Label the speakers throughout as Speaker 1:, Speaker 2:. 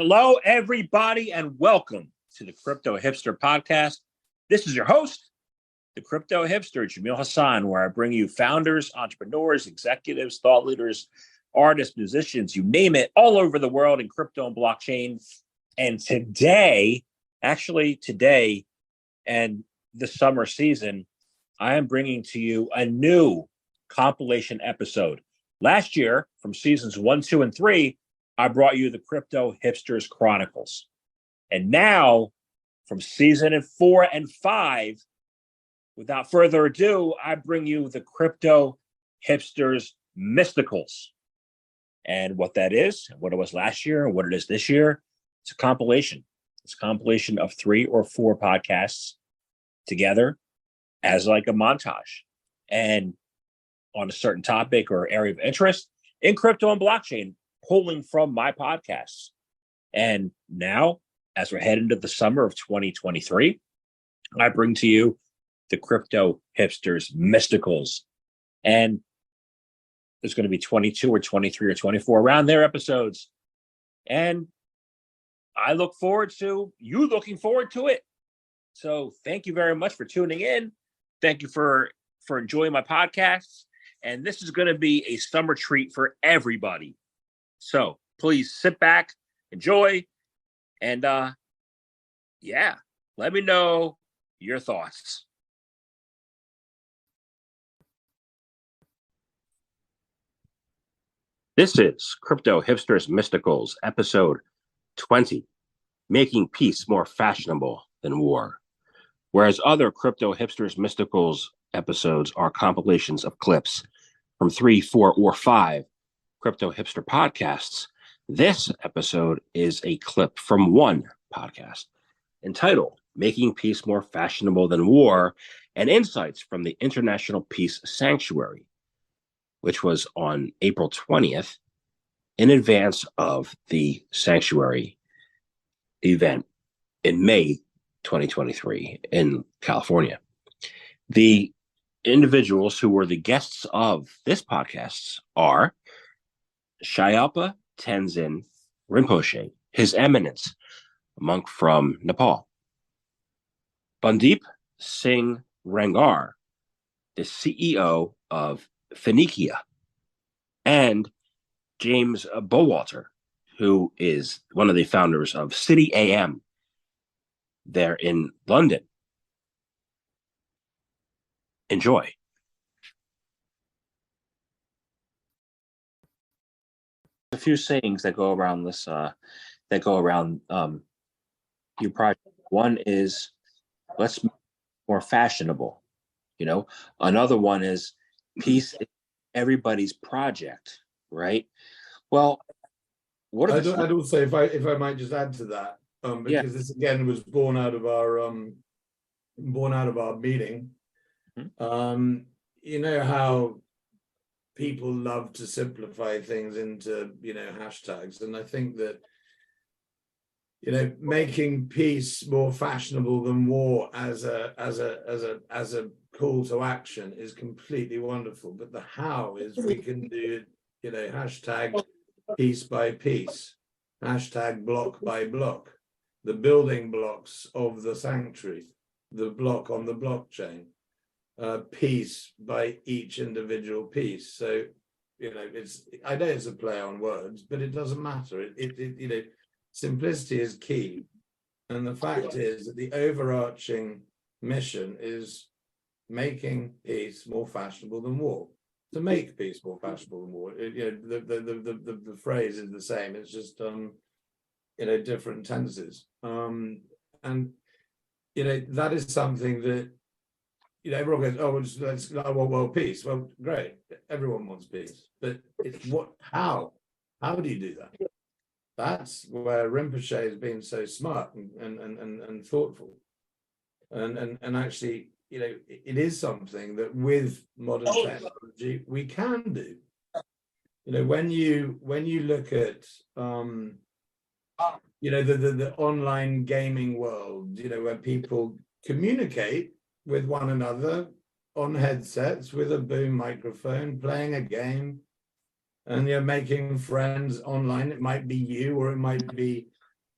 Speaker 1: Hello, everybody, and welcome to the Crypto Hipster Podcast. This is your host, the Crypto Hipster, Jamil Hassan, where I bring you founders, entrepreneurs, executives, thought leaders, artists, musicians, you name it, all over the world in crypto and blockchain. And today and the summer season, I am bringing to you a new compilation episode. Last year, from seasons 1, 2, and 3, I brought you the Crypto Hipsters Chronicles. And now, from season 4 and 5, without further ado, I bring you the Crypto Hipsters Mysticals. And what that is, what it was last year, and what it is this year, it's a compilation. It's a compilation of 3 or 4 podcasts together as like a montage. And on a certain topic or area of interest in crypto and blockchain, pulling from my podcasts. And now, as we're heading into the summer of 2023, I bring to you the Crypto Hipsters Mysticals. And there's going to be 22 or 23 or 24 around their episodes. And I look forward to you looking forward to it. So thank you very much for tuning in. Thank you for enjoying my podcasts. And this is going to be a summer treat for everybody. So please sit back, enjoy, and let me know your thoughts. This is Crypto Hipsters Mysticals, episode 20, Making Peace More Fashionable Than War. Whereas other Crypto Hipsters Mysticals episodes are compilations of clips from 3, 4, or 5 Crypto Hipster podcasts, this episode is a clip from one podcast entitled Making Peace More Fashionable Than War and Insights from the International Peace Sanctuary, which was on April 20th in advance of the Sanctuary event in May 2023 in California. The individuals who were the guests of this podcast are Shyalpa, Tenzin, Rinpoche, His Eminence, a monk from Nepal, Bundeep, Singh, Rangar, the CEO of Fineqia, and James Bowater, who is one of the founders of City AM there in London. Enjoy. A few sayings that go around this, your project. One is, let's make it more fashionable. Another one is, peace is everybody's project, right? Well, what are
Speaker 2: I'd also, if I might just add to that, because this again was born out of our meeting. Mm-hmm. You know how people love to simplify things into hashtags, and I think that making peace more fashionable than war as a call to action is completely wonderful. But the how is we can do hashtag piece by piece, hashtag block by block, the building blocks of the sanctuary, the block on the blockchain. Piece by each individual piece. So, I know it's a play on words, but it doesn't matter. Simplicity is key. And the fact is that the overarching mission is making peace more fashionable than war. To make peace more fashionable than war. The phrase is the same. It's just different tenses. And that is something that everyone goes, well, peace. Well, great. Everyone wants peace. But it's how? How do you do that? That's where Rinpoche has been so smart and thoughtful. And actually, it is something that with modern technology we can do. When you look at the online gaming world, where people communicate with one another on headsets with a boom microphone, playing a game, and you're making friends online. It might be you, or it might be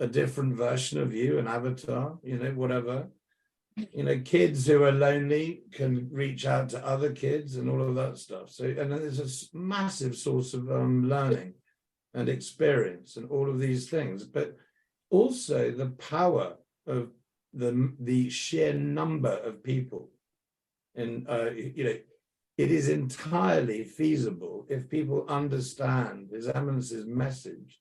Speaker 2: a different version of you, an avatar, whatever. Kids who are lonely can reach out to other kids and all of that stuff. So, and there's a massive source of learning and experience and all of these things, but also the power of the sheer number of people. And, it is entirely feasible if people understand His Eminence's message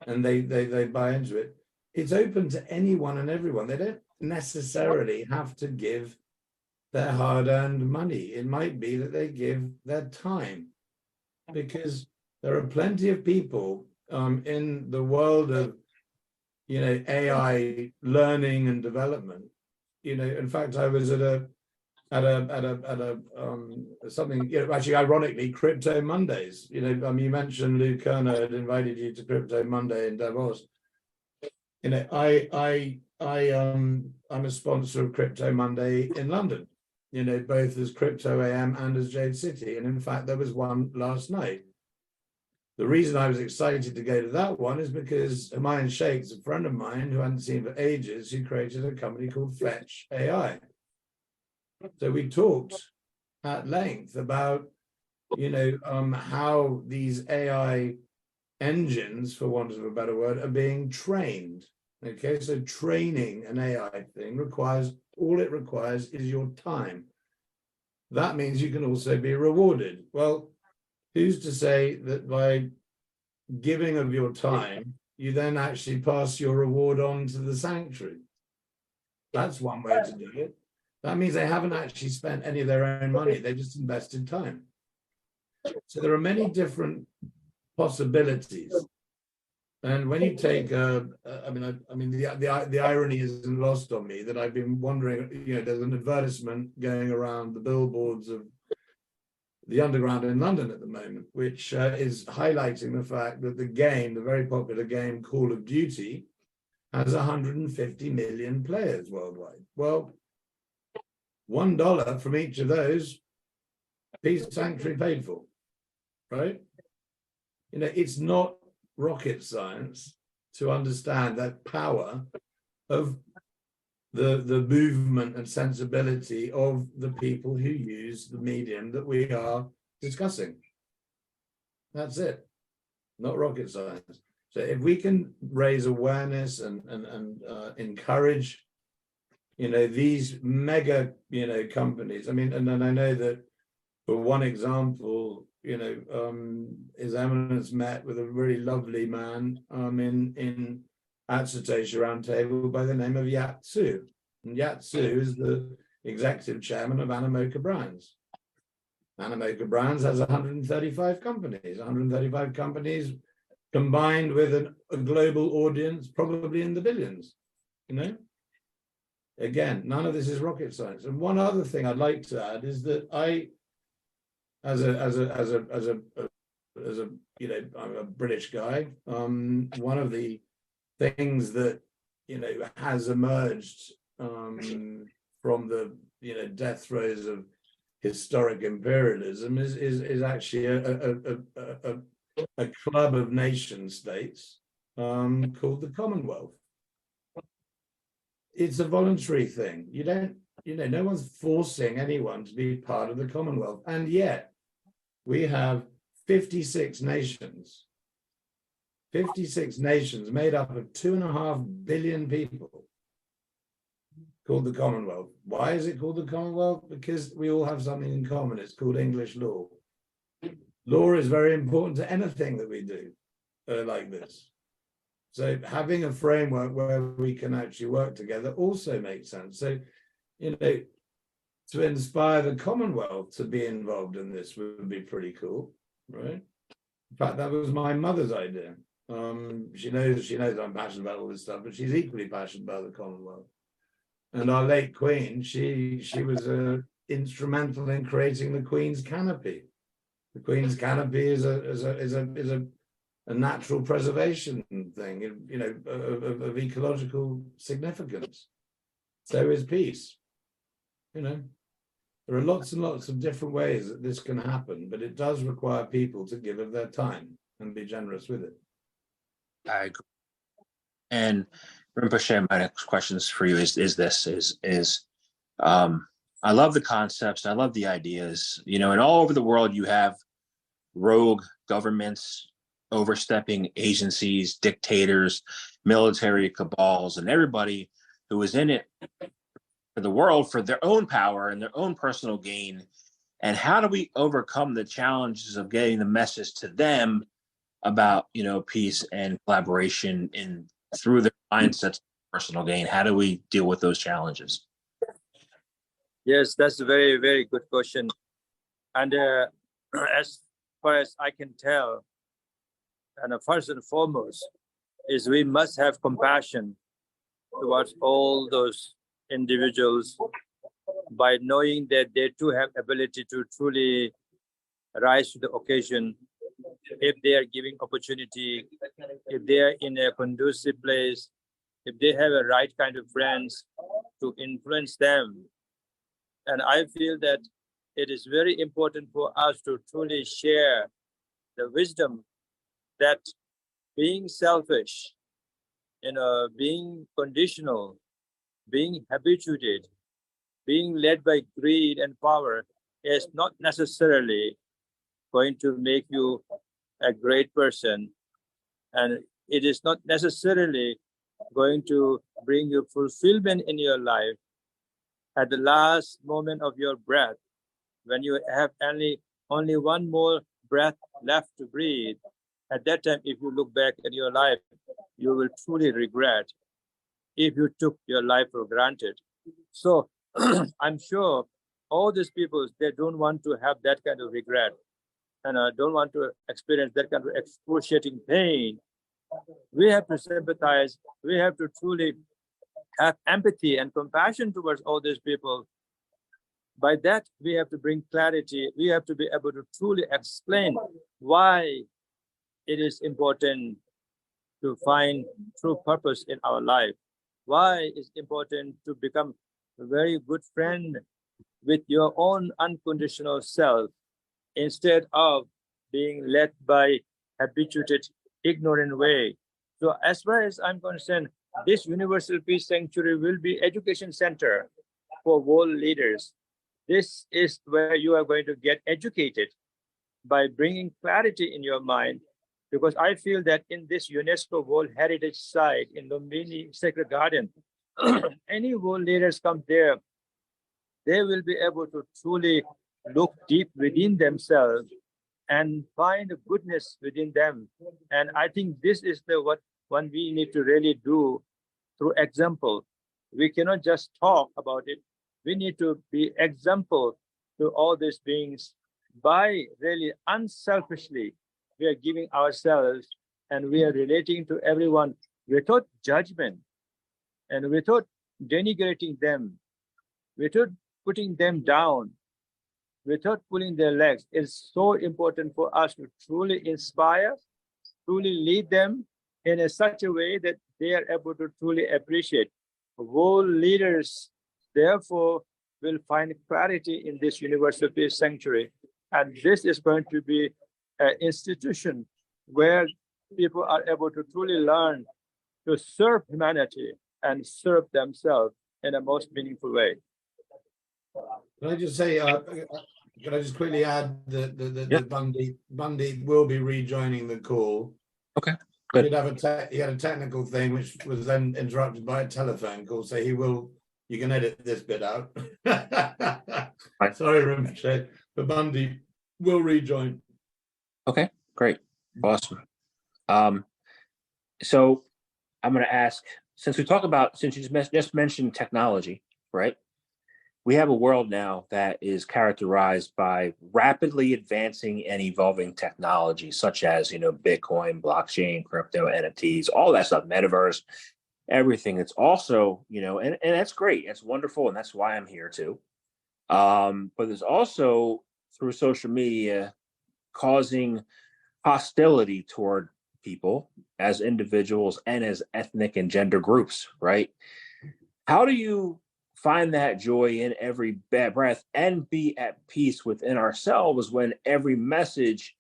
Speaker 2: and they buy into it. It's open to anyone and everyone. They don't necessarily have to give their hard-earned money. It might be that they give their time, because there are plenty of people in the world of AI learning and development. In fact, I was at something, actually ironically, Crypto Mondays. You mentioned Lou Kerner had invited you to Crypto Monday in Davos. I'm a sponsor of Crypto Monday in London, both as Crypto AM and as Jade City. And in fact, there was one last night. The reason I was excited to go to that one is because Humayun Sheikh's a friend of mine who I hadn't seen for ages, who created a company called Fetch AI. So we talked at length about, how these AI engines, for want of a better word, are being trained. Okay, so training an AI thing all it requires is your time. That means you can also be rewarded. Well, who's to say that by giving of your time, you then actually pass your reward on to the sanctuary? That's one way to do it. That means they haven't actually spent any of their own money. They just invested time. So there are many different possibilities. And when you take, the irony isn't lost on me that I've been wondering, there's an advertisement going around the billboards of the Underground in London at the moment, which is highlighting the fact that the very popular game Call of Duty, has 150 million players worldwide. Well, $1 from each of those, Peace Sanctuary paid for, right? It's not rocket science to understand that power of the movement and sensibility of the people who use the medium that we are discussing. That's it, not rocket science. So if we can raise awareness and encourage, these mega, companies. And I know that, for one example, His Eminence met with a really lovely man at Satoshi Roundtable by the name of Yat Tzu. And Yat Tzu is the executive chairman of Animoca Brands. Animoca Brands has 135 companies. 135 companies combined with a global audience, probably in the billions. Again, none of this is rocket science. And one other thing I'd like to add is that I'm a British guy. One of the things that has emerged from the death throes of historic imperialism is actually a club of nation states called the Commonwealth. It's a voluntary thing. You don't, no one's forcing anyone to be part of the Commonwealth, and yet we have 56 nations. 56 nations made up of 2.5 billion people called the Commonwealth. Why is it called the Commonwealth? Because we all have something in common. It's called English law. Law is very important to anything that we do like this. So having a framework where we can actually work together also makes sense. So, to inspire the Commonwealth to be involved in this would be pretty cool, right? In fact, that was my mother's idea. She knows I'm passionate about all this stuff, but she's equally passionate about the Commonwealth. And our late Queen, she was instrumental in creating the Queen's Canopy. The Queen's Canopy is a natural preservation thing, of ecological significance. So is peace. There are lots and lots of different ways that this can happen, but it does require people to give of their time and be generous with it.
Speaker 1: I agree. And Rinpoche, my next questions for you is I love the concepts, I love the ideas, and all over the world you have rogue governments, overstepping agencies, dictators, military cabals, and everybody who is in it for the world for their own power and their own personal gain. And how do we overcome the challenges of getting the message to them about peace and collaboration in through their mindsets of personal gain? How do we deal with those challenges?
Speaker 3: Yes, that's a very, very good question. And as far as I can tell, and first and foremost, is we must have compassion towards all those individuals by knowing that they too have ability to truly rise to the occasion if they are giving opportunity, if they are in a conducive place, if they have a right kind of friends to influence them. And I feel that it is very important for us to truly share the wisdom that being selfish, being conditional, being habituated, being led by greed and power is not necessarily going to make you a great person. And it is not necessarily going to bring you fulfillment in your life at the last moment of your breath, when you have only one more breath left to breathe. At that time, if you look back at your life, you will truly regret if you took your life for granted. So I'm sure all these people, they don't want to have that kind of regret and don't want to experience that kind of excruciating pain. We have to sympathize. We have to truly have empathy and compassion towards all these people. By that, we have to bring clarity. We have to be able to truly explain why it is important to find true purpose in our life. Why it's important to become a very good friend with your own unconditional self instead of being led by habituated, ignorant way. So as far as I'm concerned, this Universal Peace Sanctuary will be education center for world leaders. This is where you are going to get educated by bringing clarity in your mind, because I feel that in this UNESCO World Heritage Site in Lumbini Sacred Garden, any world leaders come there, they will be able to truly look deep within themselves and find goodness within them. And I think this is what one we need to really do through example. We cannot just talk about it. We need to be example to all these beings by really unselfishly. We are giving ourselves and we are relating to everyone without judgment and without denigrating them, without putting them down, without pulling their legs. It's so important for us to truly inspire, truly lead them in such a way that they are able to truly appreciate. World leaders, therefore, will find clarity in this Universal Peace Sanctuary. And this is going to be an institution where people are able to truly learn to serve humanity and serve themselves in a most meaningful way.
Speaker 2: Can I just say, can I just quickly add that Bundeep will be rejoining the call.
Speaker 1: Okay,
Speaker 2: He
Speaker 1: good.
Speaker 2: he had a technical thing which was then interrupted by a telephone call, so you can edit this bit out.
Speaker 1: Right.
Speaker 2: Sorry, Rinpoche, but Bundeep will rejoin.
Speaker 1: Okay, great. Awesome. So I'm going to ask, since you just mentioned technology, right? We have a world now that is characterized by rapidly advancing and evolving technology, such as, Bitcoin, blockchain, crypto, NFTs, all that stuff, metaverse, everything. It's also, and that's great. It's wonderful. And that's why I'm here too. But there's also, through social media, causing hostility toward people as individuals and as ethnic and gender groups, right? How do you find that joy in every breath and be at peace within ourselves when every message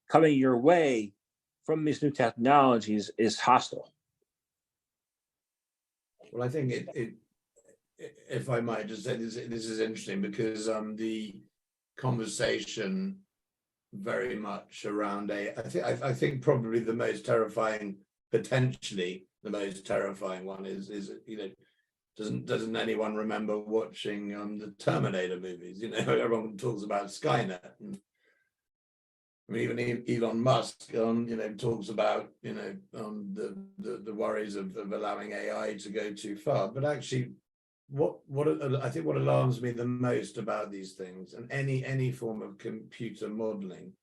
Speaker 1: coming your way from these new technologies is hostile?
Speaker 2: Well, I think if I might just say this is interesting because the conversation very much around I think probably the most terrifying, potentially the most terrifying one is doesn't anyone remember watching the Terminator movies? Everyone talks about Skynet. And, I mean, even Elon Musk, talks about the worries of allowing AI to go too far. But actually, I think what alarms me the most about these things and any form of computer modeling,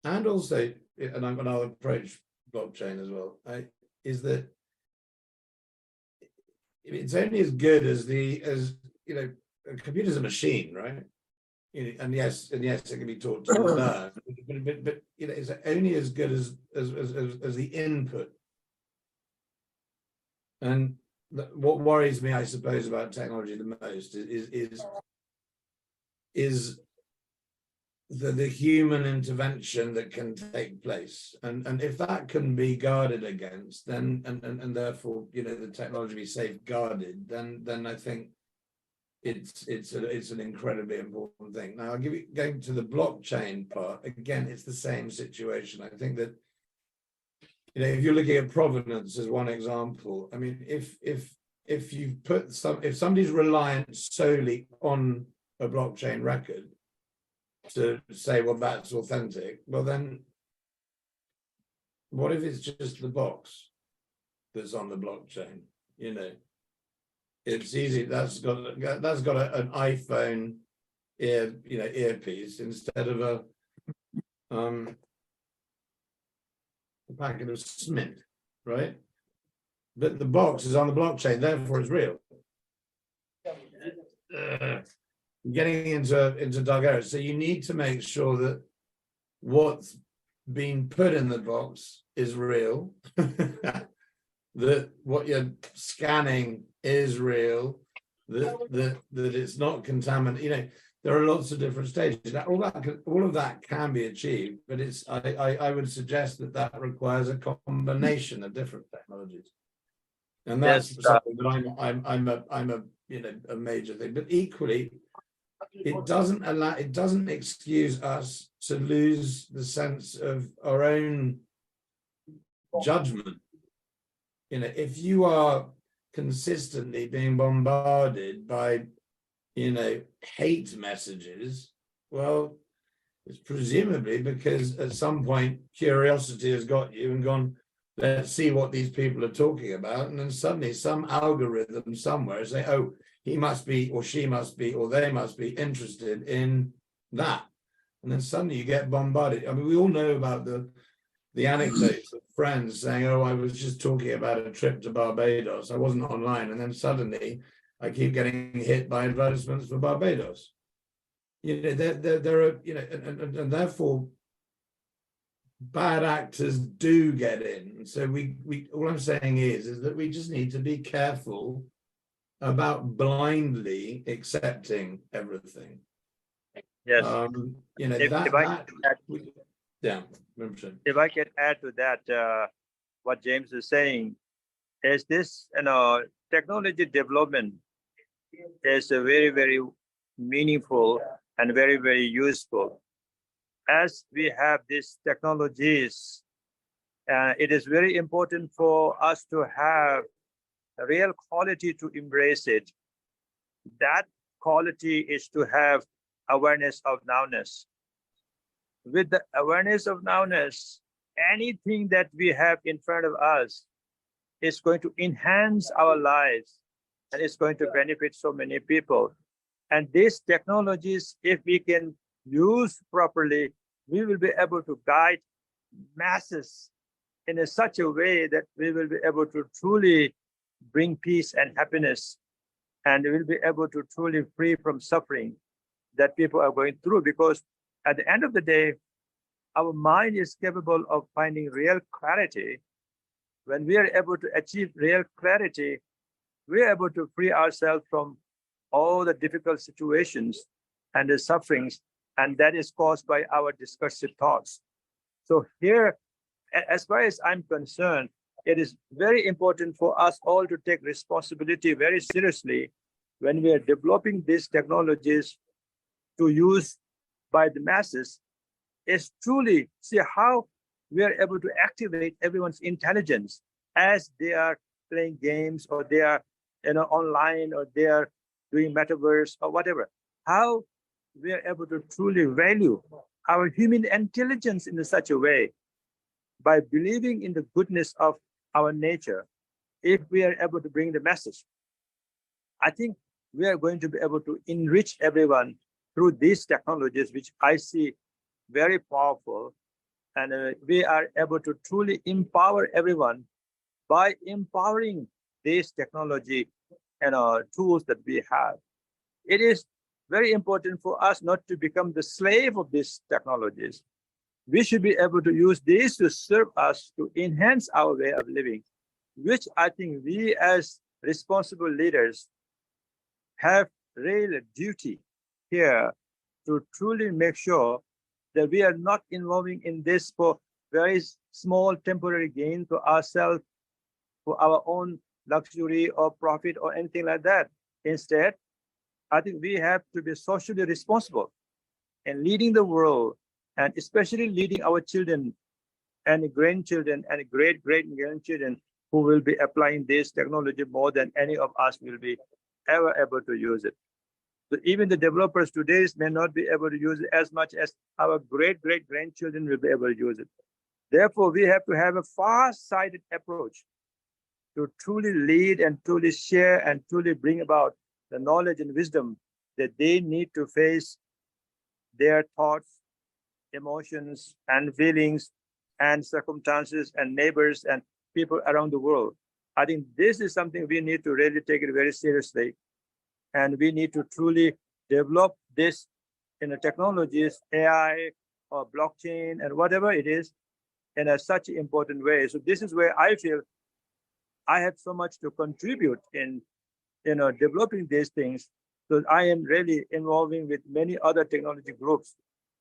Speaker 2: and also, and I'll approach blockchain as well, is that it's only as good as a computer's a machine, right? And yes, it can be taught to learn, but it's only as good as the input. And what worries me, I suppose, about technology the most is the human intervention that can take place, and if that can be guarded against, then and therefore the technology be safeguarded, then I think it's an incredibly important thing. Now I'll going to the blockchain part again. It's the same situation. I think that if you're looking at provenance as one example, I mean, if you put if somebody's reliant solely on a blockchain record to say, well, that's authentic, well then what if it's just the box that's on the blockchain? It's easy. That's got an iPhone earpiece instead of a packet of cement, right? But the box is on the blockchain, therefore it's real. Getting into dark areas. So you need to make sure that what's being put in the box is real, that what you're scanning is real, that it's not contaminated. There are lots of different stages. All of that can be achieved, but I would suggest that requires a combination of different technologies, and that's something that I'm a major thing. But equally, it doesn't excuse us to lose the sense of our own judgment. If you are consistently being bombarded by hate messages, well, it's presumably because at some point curiosity has got you and gone, let's see what these people are talking about, and then suddenly some algorithm somewhere say, oh, he must be, or she must be, or they must be interested in that. And then suddenly you get bombarded. I mean, we all know about the anecdotes of friends saying, oh, I was just talking about a trip to Barbados. I wasn't online. And then suddenly I keep getting hit by advertisements for Barbados. There are, and therefore bad actors do get in. So we all I'm saying is that we just need to be careful about blindly accepting everything.
Speaker 3: Yes.
Speaker 2: If
Speaker 3: I can add to that, what James is saying is this, technology development is a very, very meaningful and very, very useful. As we have these technologies, it is very important for us to have a real quality to embrace it. That quality is to have awareness of nowness. With the awareness of nowness, anything that we have in front of us is going to enhance our lives and it's going to benefit so many people. And these technologies, if we can use properly, we will be able to guide masses in such a way that we will be able to truly bring peace and happiness, and we will be able to truly free from suffering that people are going through. Because at the end of the day, our mind is capable of finding real clarity. When we are able to achieve real clarity, we are able to free ourselves from all the difficult situations and the sufferings, and that is caused by our discursive thoughts. So here, as far as I'm concerned, it is very important for us all to take responsibility very seriously when we are developing these technologies to use by the masses, is truly see how we are able to activate everyone's intelligence as they are playing games, or they are online, or they are doing metaverse or whatever. How we are able to truly value our human intelligence in such a way by believing in the goodness of our nature. If we are able to bring the message, I think we are going to be able to enrich everyone through these technologies, which I see very powerful. And we are able to truly empower everyone by empowering these technology and tools that we have. It is very important for us not to become the slave of these technologies. We should be able to use these to serve us, to enhance our way of living, which I think we as responsible leaders have real duty here to truly make sure that we are not involving in this for very small temporary gain to ourselves, for our own luxury or profit or anything like that. Instead, I think we have to be socially responsible in leading the world, and especially leading our children and grandchildren and great-great-grandchildren who will be applying this technology more than any of us will be ever able to use it. So even the developers today may not be able to use it as much as our great-great-grandchildren will be able to use it. Therefore, we have to have a far-sighted approach to truly lead and truly share and truly bring about the knowledge and wisdom that they need to face their thoughts, emotions, and feelings, and circumstances, and neighbors, and people around the world. I think this is something we need to really take it very seriously. And we need to truly develop this in the technologies, AI or blockchain, and whatever it is, in such an important way. So this is where I feel I have so much to contribute in developing these things. So I am really involving with many other technology groups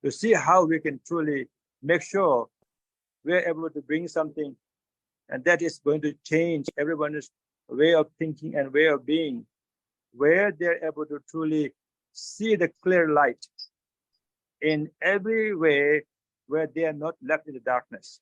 Speaker 3: to see how we can truly make sure we're able to bring something, and that is going to change everyone's way of thinking and way of being, where they're able to truly see the clear light in every way, where they are not left in the darkness.